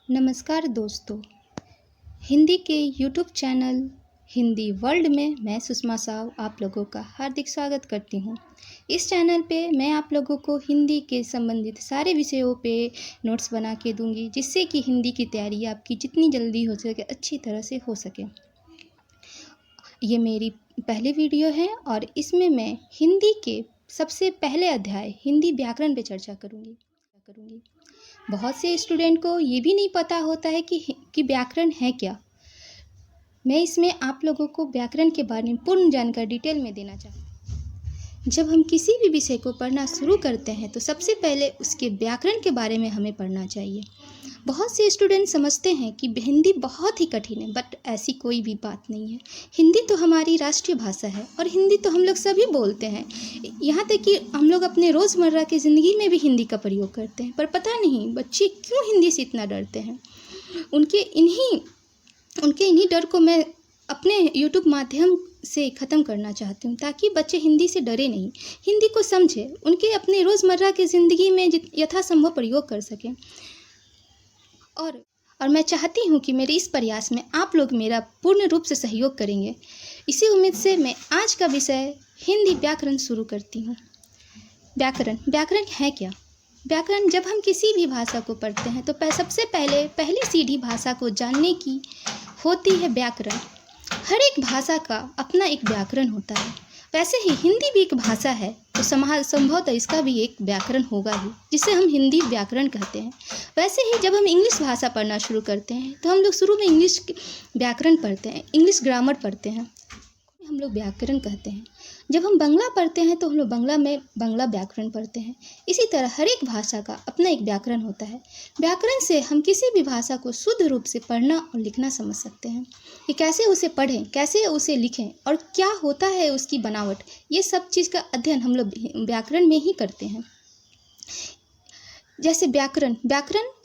नमस्कार दोस्तों, हिंदी के यूट्यूब चैनल हिंदी वर्ल्ड में मैं सुषमा साव आप लोगों का हार्दिक स्वागत करती हूँ। इस चैनल पे मैं आप लोगों को हिंदी के संबंधित सारे विषयों पे नोट्स बना के दूँगी, जिससे कि हिंदी की तैयारी आपकी जितनी जल्दी हो सके अच्छी तरह से हो सके। ये मेरी पहली वीडियो है और इसमें मैं हिंदी के सबसे पहले अध्याय हिंदी व्याकरण पे चर्चा करूँगी। बहुत से स्टूडेंट को ये भी नहीं पता होता है कि व्याकरण है क्या। मैं इसमें आप लोगों को व्याकरण के बारे में पूर्ण जानकारी डिटेल में देना चाहती हूँ। जब हम किसी भी विषय को पढ़ना शुरू करते हैं तो सबसे पहले उसके व्याकरण के बारे में हमें पढ़ना चाहिए। बहुत से स्टूडेंट समझते हैं कि हिंदी बहुत ही कठिन है, बट ऐसी कोई भी बात नहीं है। हिंदी तो हमारी राष्ट्रीय भाषा है और हिंदी तो हम लोग सभी बोलते हैं। यहाँ तक कि हम लोग अपने रोज़मर्रा की ज़िंदगी में भी हिंदी का प्रयोग करते हैं, पर पता नहीं बच्चे क्यों हिंदी से इतना डरते हैं। उनके इन्हीं डर को मैं अपने यूट्यूब माध्यम से ख़त्म करना चाहती हूँ, ताकि बच्चे हिंदी से डरे नहीं, हिंदी को समझे, उनके अपने रोज़मर्रा की ज़िंदगी में यथासंभव प्रयोग कर सकें। और मैं चाहती हूँ कि मेरे इस प्रयास में आप लोग मेरा पूर्ण रूप से सहयोग करेंगे। इसी उम्मीद से मैं आज का विषय हिंदी व्याकरण शुरू करती हूँ। व्याकरण है क्या? व्याकरण, जब हम किसी भी भाषा को पढ़ते हैं तो सबसे पहली सीढ़ी भाषा को जानने की होती है व्याकरण। हर एक भाषा का अपना एक व्याकरण होता है। वैसे ही हिंदी भी एक भाषा है, तो संभवतः इसका भी एक व्याकरण होगा ही, जिसे हम हिंदी व्याकरण कहते हैं। वैसे ही जब हम इंग्लिश भाषा पढ़ना शुरू करते हैं तो हम लोग शुरू में इंग्लिश व्याकरण पढ़ते हैं, इंग्लिश ग्रामर पढ़ते हैं, हम लोग व्याकरण कहते हैं। जब हम बांग्ला पढ़ते हैं तो हम लोग बांग्ला में बांग्ला व्याकरण पढ़ते हैं। इसी तरह हर एक भाषा का अपना एक व्याकरण होता है। व्याकरण से हम किसी भी भाषा को शुद्ध रूप से पढ़ना और लिखना समझ सकते हैं कि कैसे उसे पढ़ें, कैसे उसे लिखें और क्या होता है उसकी बनावट। ये सब चीज़ का अध्ययन हम लोग व्याकरण में ही करते हैं। जैसे व्याकरण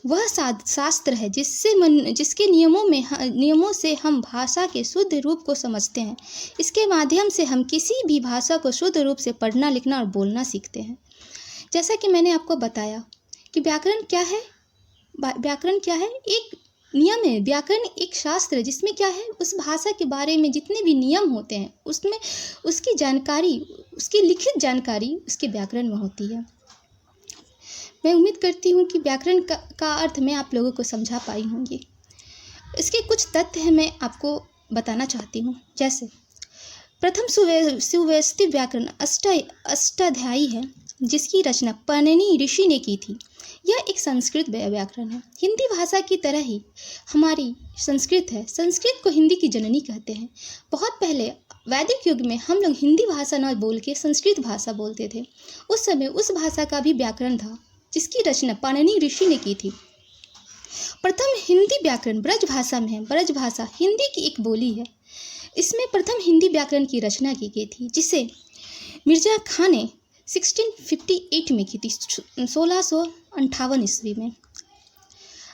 वह शास्त्र है जिसके नियमों से हम भाषा के शुद्ध रूप को समझते हैं। इसके माध्यम से हम किसी भी भाषा को शुद्ध रूप से पढ़ना, लिखना और बोलना सीखते हैं। जैसा कि मैंने आपको बताया कि व्याकरण क्या है। एक नियम है। व्याकरण एक शास्त्र है जिसमें क्या है, उस भाषा के बारे में जितने भी नियम होते हैं उसमें उसकी जानकारी, उसकी लिखित जानकारी उसके व्याकरण में होती है। मैं उम्मीद करती हूँ कि व्याकरण का अर्थ मैं आप लोगों को समझा पाई होंगी। इसके कुछ तथ्य मैं आपको बताना चाहती हूँ। जैसे प्रथम सुव्यवस्थित व्याकरण अष्टाध्यायी है, जिसकी रचना पाणिनि ऋषि ने की थी। यह एक संस्कृत व्याकरण है। हिंदी भाषा की तरह ही हमारी संस्कृत है। संस्कृत को हिंदी की जननी कहते हैं। बहुत पहले वैदिक युग में हम लोग हिंदी भाषा न बोल के संस्कृत भाषा बोलते थे। उस समय उस भाषा का भी व्याकरण था, जिसकी रचना पाणिनि ऋषि ने की थी। प्रथम हिंदी व्याकरण ब्रज भाषा में है। ब्रज भाषा हिंदी की एक बोली है। इसमें प्रथम हिंदी व्याकरण की रचना की गई थी, जिसे मिर्जा खां ने 1658 में की थी, 1658 ईस्वी में।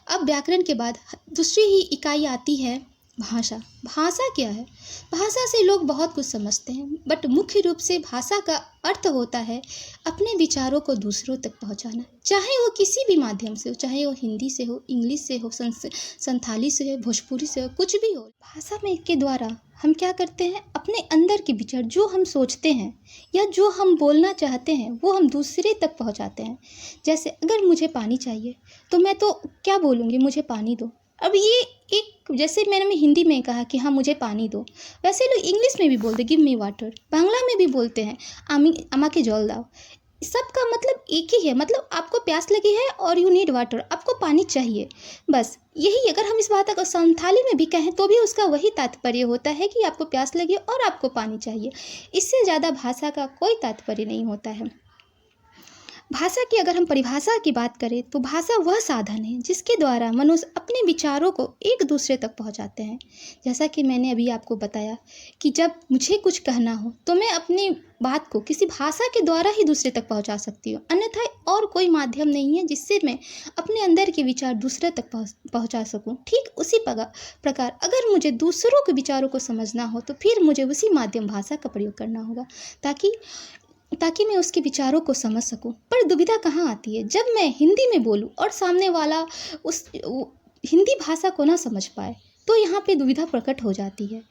अब व्याकरण के बाद दूसरी ही इकाई आती है भाषा। भाषा क्या है? भाषा से लोग बहुत कुछ समझते हैं, बट मुख्य रूप से भाषा का अर्थ होता है अपने विचारों को दूसरों तक पहुंचाना, चाहे वो किसी भी माध्यम से हो, चाहे वो हिंदी से हो, इंग्लिश से हो, संथाली से हो, भोजपुरी से हो, कुछ भी हो। भाषा में के द्वारा हम क्या करते हैं, अपने अंदर के विचार, जो हम सोचते हैं या जो हम बोलना चाहते हैं, वो हम दूसरे तक पहुंचाते हैं। जैसे अगर मुझे पानी चाहिए तो मैं तो क्या बोलूँगी, मुझे पानी दो। अब ये एक, जैसे मैंने हिंदी में कहा कि हाँ मुझे पानी दो, वैसे लोग इंग्लिश में भी बोलते गिव मी वाटर, बांग्ला में भी बोलते हैं आमा के जल दाओ। सबका मतलब एक ही है, मतलब आपको प्यास लगी है और यू नीड वाटर, आपको पानी चाहिए, बस यही। अगर हम इस बात को संथाली में भी कहें तो भी उसका वही तात्पर्य होता है कि आपको प्यास लगी और आपको पानी चाहिए। इससे ज़्यादा भाषा का कोई तात्पर्य नहीं होता है। भाषा की अगर हम परिभाषा की बात करें तो भाषा वह साधन है जिसके द्वारा मनुष्य अपने विचारों को एक दूसरे तक पहुंचाते हैं। जैसा कि मैंने अभी आपको बताया कि जब मुझे कुछ कहना हो तो मैं अपनी बात को किसी भाषा के द्वारा ही दूसरे तक पहुंचा सकती हूँ, अन्यथा और कोई माध्यम नहीं है जिससे मैं अपने अंदर के विचार दूसरे तक पहुंचा सकूं। ठीक उसी प्रकार अगर मुझे दूसरों के विचारों को समझना हो तो फिर मुझे उसी माध्यम भाषा का प्रयोग करना होगा, ताकि ताकि मैं उसके विचारों को समझ सकूं। पर दुविधा कहाँ आती है, जब मैं हिंदी में बोलूं और सामने वाला हिंदी भाषा को ना समझ पाए, तो यहाँ पे दुविधा प्रकट हो जाती है।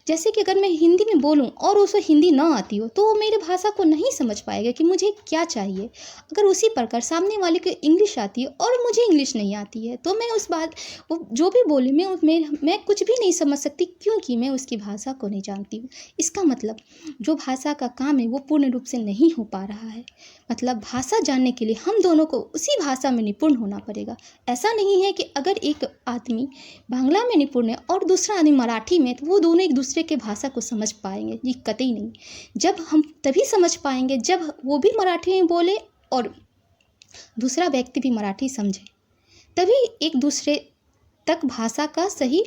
जैसे कि अगर मैं हिंदी में बोलूं और उसे हिंदी ना आती हो, तो वो मेरे भाषा को नहीं समझ पाएगा कि मुझे क्या चाहिए। अगर उसी प्रकार सामने वाले को इंग्लिश आती है और मुझे इंग्लिश नहीं आती है, तो मैं उस बात वो जो भी बोले मैं कुछ भी नहीं समझ सकती, क्योंकि मैं उसकी भाषा को नहीं जानती हूँ। इसका मतलब जो भाषा का काम है वो पूर्ण रूप से नहीं हो पा रहा है। मतलब भाषा जानने के लिए हम दोनों को उसी भाषा में निपुण होना पड़ेगा। ऐसा नहीं है कि अगर एक आदमी बांग्ला में निपुण है और दूसरा आदमी मराठी में, तो वो दोनों एक दूसरे के भाषा को समझ पाएंगे, ये कतई नहीं। जब हम तभी समझ पाएंगे जब वो भी मराठी में बोले और दूसरा व्यक्ति भी मराठी समझे, तभी एक दूसरे तक भाषा का सही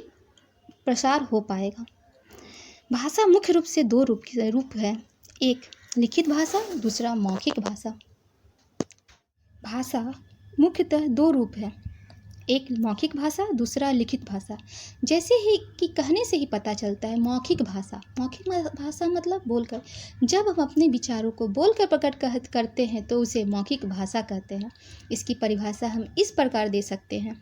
प्रसार हो पाएगा। भाषा मुख्य रूप से दो रूप है, एक लिखित भाषा, दूसरा मौखिक भाषा। भाषा मुख्यतः दो रूप है, एक मौखिक भाषा, दूसरा लिखित भाषा। जैसे ही कि कहने से ही पता चलता है, मौखिक भाषा मतलब बोलकर। जब हम अपने विचारों को बोलकर प्रकट करते हैं तो उसे मौखिक भाषा कहते हैं। इसकी परिभाषा हम इस प्रकार दे सकते हैं।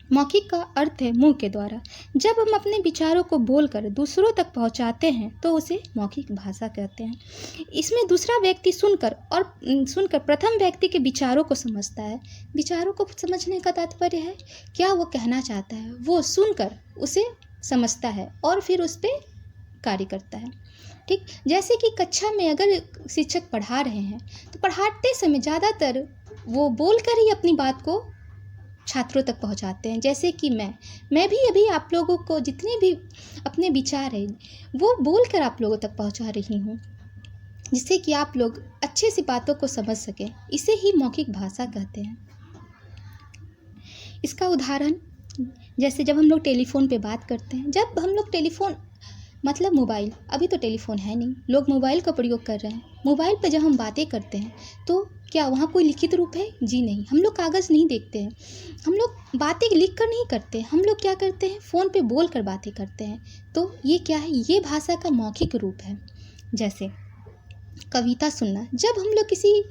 मौखिक का अर्थ है मुंह के द्वारा। जब हम अपने विचारों को बोलकर दूसरों तक पहुंचाते हैं तो उसे मौखिक भाषा कहते हैं। इसमें दूसरा व्यक्ति सुनकर प्रथम व्यक्ति के विचारों को समझता है। विचारों को समझने का तात्पर्य है क्या वो कहना चाहता है, वो सुनकर उसे समझता है और फिर उस पर कार्य करता है। ठीक, जैसे कि कक्षा में अगर शिक्षक पढ़ा रहे हैं तो पढ़ाते समय ज़्यादातर वो बोलकर ही अपनी बात को छात्रों तक पहुंचाते हैं। जैसे कि मैं भी अभी आप लोगों को जितने भी अपने विचार हैं वो बोलकर आप लोगों तक पहुंचा रही हूँ, जिससे कि आप लोग अच्छे से बातों को समझ सकें। इसे ही मौखिक भाषा कहते हैं। इसका उदाहरण जैसे जब हम लोग टेलीफोन पे बात करते हैं, जब हम लोग टेलीफोन मतलब मोबाइल, अभी तो टेलीफोन है नहीं, लोग मोबाइल का प्रयोग कर रहे हैं। मोबाइल पर जब हम बातें करते हैं तो क्या वहाँ कोई लिखित रूप है? जी नहीं, हम लोग कागज़ नहीं देखते हैं, हम लोग बातें लिख कर नहीं करते, हम लोग क्या करते हैं, फ़ोन पे बोल कर बातें करते हैं। तो ये क्या है, ये भाषा का मौखिक रूप है। जैसे कविता सुनना, जब हम लोग किसी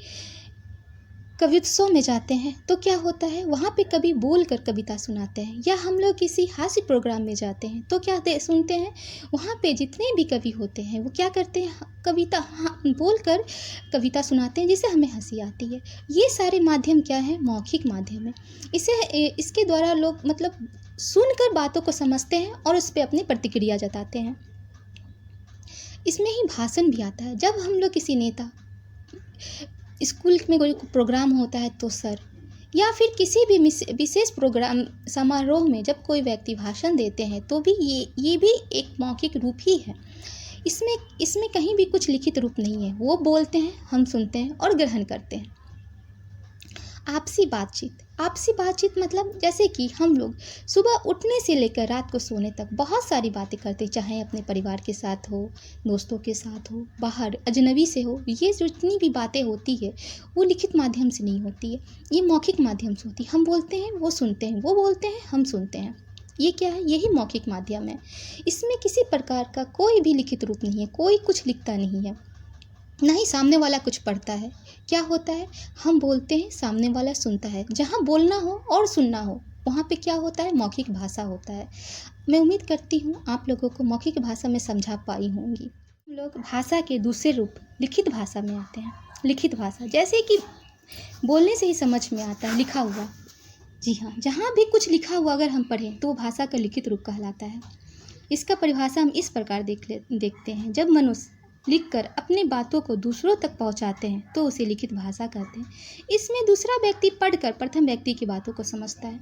कवित्सों में जाते हैं तो क्या होता है, वहाँ पे कवि बोल कर कविता सुनाते हैं। या हम लोग किसी हास्य प्रोग्राम में जाते हैं तो क्या सुनते हैं, वहाँ पे जितने भी कवि होते हैं वो क्या करते हैं, कविता बोल कर कविता सुनाते हैं, जिससे हमें हंसी आती है। ये सारे माध्यम क्या है, मौखिक माध्यम है। इसके द्वारा लोग मतलब सुनकर बातों को समझते हैं और उस पर अपनी प्रतिक्रिया जताते हैं। इसमें ही भाषण भी आता है। जब हम लोग किसी नेता, स्कूल में कोई प्रोग्राम होता है तो सर, या फिर किसी भी विशेष प्रोग्राम समारोह में जब कोई व्यक्ति भाषण देते हैं तो भी ये भी एक मौखिक रूप ही है। इसमें कहीं भी कुछ लिखित रूप नहीं है, वो बोलते हैं, हम सुनते हैं और ग्रहण करते हैं। आपसी बातचीत मतलब जैसे कि हम लोग सुबह उठने से लेकर रात को सोने तक बहुत सारी बातें करते, चाहे अपने परिवार के साथ हो, दोस्तों के साथ हो, बाहर अजनबी से हो। ये जितनी भी बातें होती है वो लिखित माध्यम से नहीं होती है, ये मौखिक माध्यम से होती है। हम बोलते हैं, वो सुनते हैं, वो बोलते हैं, हम सुनते हैं। ये क्या है, यही मौखिक माध्यम है। इसमें किसी प्रकार का कोई भी लिखित रूप नहीं है, कोई कुछ लिखता नहीं है, ना ही सामने वाला कुछ पढ़ता है। क्या होता है, हम बोलते हैं, सामने वाला सुनता है। जहाँ बोलना हो और सुनना हो वहाँ पे क्या होता है, मौखिक भाषा होता है। मैं उम्मीद करती हूँ आप लोगों को मौखिक भाषा में समझा पाई होंगी। हम लोग भाषा के दूसरे रूप लिखित भाषा में आते हैं। लिखित भाषा जैसे कि बोलने से ही समझ में आता है, लिखा हुआ। जी हाँ, जहाँ भी कुछ लिखा हुआ अगर हम पढ़ें तो वो भाषा का लिखित रूप कहलाता है। इसका परिभाषा हम इस प्रकार देखते हैं, जब मनुष्य लिखकर अपनी बातों को दूसरों तक पहुंचाते हैं तो उसे लिखित भाषा कहते हैं। इसमें दूसरा व्यक्ति पढ़कर प्रथम व्यक्ति की बातों को समझता है।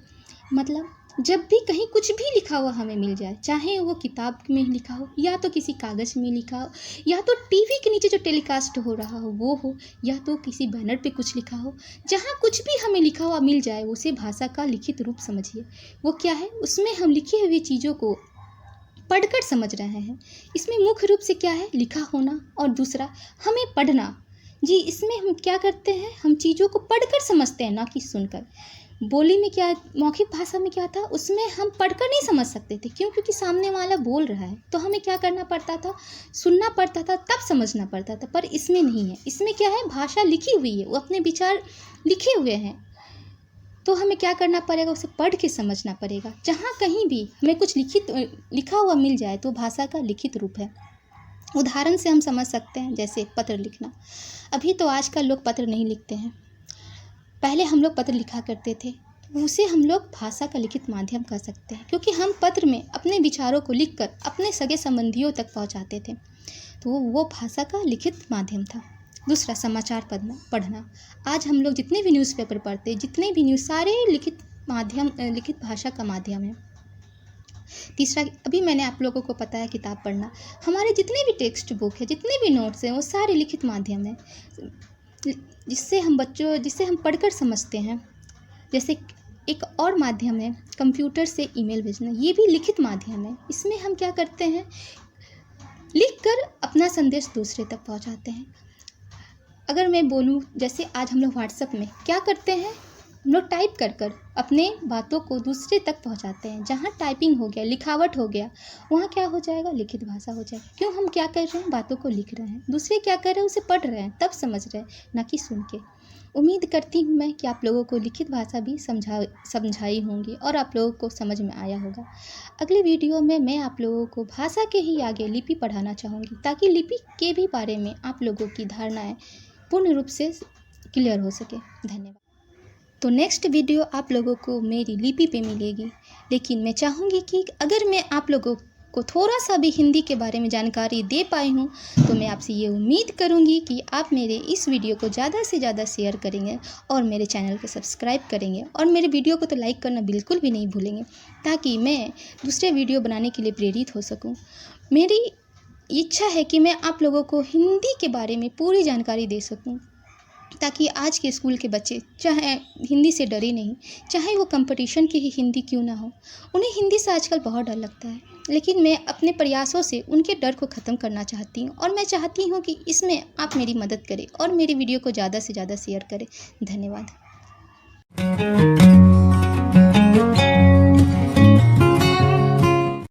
मतलब जब भी कहीं कुछ भी लिखा हुआ हमें मिल जाए, चाहे वो किताब में लिखा हो या तो किसी कागज़ में लिखा हो या तो टीवी के नीचे जो टेलीकास्ट हो रहा हो या तो किसी बैनर पे कुछ लिखा हो, जहाँ कुछ भी हमें लिखा हुआ मिल जाए उसे भाषा का लिखित रूप समझिए। वो क्या है, उसमें हम लिखी हुई चीज़ों को पढ़कर समझ रहे हैं। इसमें मुख्य रूप से क्या है, लिखा होना और दूसरा हमें पढ़ना। जी, इसमें हम क्या करते हैं, हम चीज़ों को पढ़कर समझते हैं, ना कि सुनकर। बोली में क्या, मौखिक भाषा में क्या था, उसमें हम पढ़कर नहीं समझ सकते थे। क्यों? क्योंकि सामने वाला बोल रहा है, तो हमें क्या करना पड़ता था, सुनना पड़ता था, तब समझना पड़ता था। पर इसमें नहीं है, इसमें क्या है, भाषा लिखी हुई है, वो अपने विचार लिखे हुए हैं, तो हमें क्या करना पड़ेगा, उसे पढ़ के समझना पड़ेगा। जहाँ कहीं भी हमें कुछ लिखा हुआ मिल जाए तो भाषा का लिखित रूप है। उदाहरण से हम समझ सकते हैं, जैसे पत्र लिखना। अभी तो आजकल लोग पत्र नहीं लिखते हैं, पहले हम लोग पत्र लिखा करते थे, उसे हम लोग भाषा का लिखित माध्यम कह सकते हैं, क्योंकि हम पत्र में अपने विचारों को लिखकर अपने सगे संबंधियों तक पहुंचाते थे, तो वो भाषा का लिखित माध्यम था। दूसरा, समाचार पढ़ना। आज हम लोग जितने भी न्यूज़पेपर पढ़ते हैं, जितने भी न्यूज़, सारे लिखित भाषा का माध्यम है। तीसरा, अभी मैंने आप लोगों को बताया किताब पढ़ना। हमारे जितने भी टेक्स्ट बुक है, जितने भी नोट्स हैं, वो सारे लिखित माध्यम है, जिससे हम पढ़कर समझते हैं। जैसे एक और माध्यम है कंप्यूटर से ईमेल भेजना, ये भी लिखित माध्यम है। इसमें हम क्या करते हैं, लिखकर अपना संदेश दूसरे तक पहुंचाते हैं। अगर मैं बोलूँ, जैसे आज हम लोग व्हाट्सएप में क्या करते हैं, हम लोग टाइप कर अपने बातों को दूसरे तक पहुंचाते हैं। जहाँ टाइपिंग हो गया, लिखावट हो गया, वहाँ क्या हो जाएगा, लिखित भाषा हो जाएगी। क्यों? हम क्या कर रहे हैं, बातों को लिख रहे हैं। दूसरे क्या कर रहे हैं, उसे पढ़ रहे हैं, तब समझ रहे हैं, ना कि सुन के। उम्मीद करती हूँ मैं कि आप लोगों को लिखित भाषा भी समझाई होंगी और आप लोगों को समझ में आया होगा। अगले वीडियो में मैं आप लोगों को भाषा के ही आगे लिपि पढ़ाना चाहूँगी, ताकि लिपि के भी बारे में आप लोगों की धारणाएँ पूर्ण रूप से क्लियर हो सके। धन्यवाद। तो नेक्स्ट वीडियो आप लोगों को मेरी लिपि पे मिलेगी, लेकिन मैं चाहूँगी कि अगर मैं आप लोगों को थोड़ा सा भी हिंदी के बारे में जानकारी दे पाई हूँ, तो मैं आपसे ये उम्मीद करूँगी कि आप मेरे इस वीडियो को ज़्यादा से ज़्यादा शेयर करेंगे और मेरे चैनल को सब्सक्राइब करेंगे, और मेरे वीडियो को तो लाइक करना बिल्कुल भी नहीं भूलेंगे, ताकि मैं दूसरे वीडियो बनाने के लिए प्रेरित हो सकूँ। मेरी इच्छा है कि मैं आप लोगों को हिंदी के बारे में पूरी जानकारी दे सकूं, ताकि आज के स्कूल के बच्चे चाहे हिंदी से डरे नहीं, चाहे वो कंपटीशन की ही हिंदी क्यों ना हो। उन्हें हिंदी से आजकल बहुत डर लगता है, लेकिन मैं अपने प्रयासों से उनके डर को ख़त्म करना चाहती हूँ, और मैं चाहती हूँ कि इसमें आप मेरी मदद करें और मेरी वीडियो को ज़्यादा से ज़्यादा शेयर करें। धन्यवाद।